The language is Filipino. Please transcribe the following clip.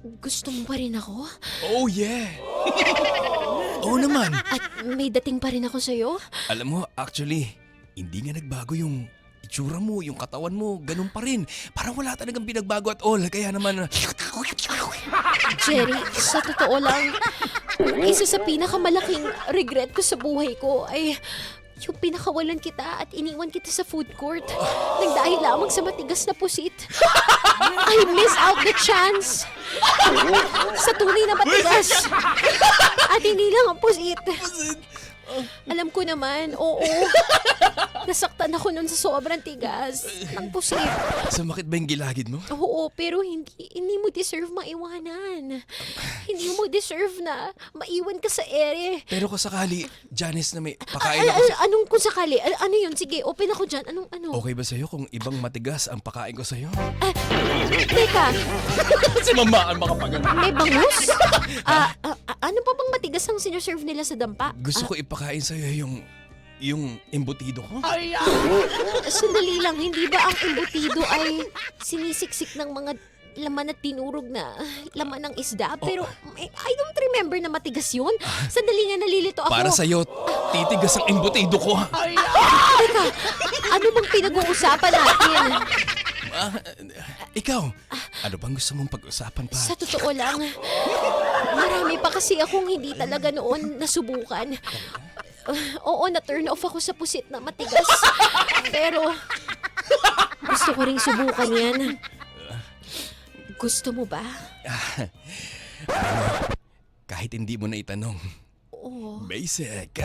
Gusto mo pa rin ako? Oh yeah! Oo naman. At may dating pa rin ako sa'yo? Alam mo, actually, hindi nga nagbago yung itsura mo, yung katawan mo, ganun pa rin. Parang wala talagang pinagbago at all. Kaya naman... Jerry, sa totoo lang, isa sa pinakamalaking regret ko sa buhay ko ay yung pinakawalan kita at iniwan kita sa food court nang dahil lamang sa matigas na pusit. I miss out the chance sa tunay na matigas at hindi lang ang pusit. Alam ko naman, oo. Nasaktan ako nun sa sobrang tigas ng pusit. Sumakit ba yung gilagid mo? Oo, pero hindi mo deserve maiwanan. Hindi mo deserve na maiwan ka sa ere. Pero kung sakali, Janice, na may pakain ako sa... Anong kung sakali? Ano yun? Sige, open ako dyan. Anong ano? Okay ba sa'yo kung ibang matigas ang pakain ko sa'yo? Teka, Si mamaan makapagano. may bangus? Ano pa bang matigas ang sinuserve nila sa dampa? Gusto ko ipakain sa'yo yung embutido ko. Sandali lang, hindi ba ang embutido ay sinisiksik ng mga laman at tinurog na laman ng isda? Pero I don't remember na matigas yun. Sandali nga, nalilito ako. Para sa'yo, titigas ang embutido ko. Teka, ano bang pinag-uusapan natin? Ikaw, ano bang gusto mong pag-usapan pa? Sa totoo lang, marami pa kasi akong hindi talaga noon nasubukan. Oo, na-turn off ako sa pusit na matigas. Pero, gusto ko ring subukan yan. Gusto mo ba? Kahit hindi mo na itanong. Oo. Basic.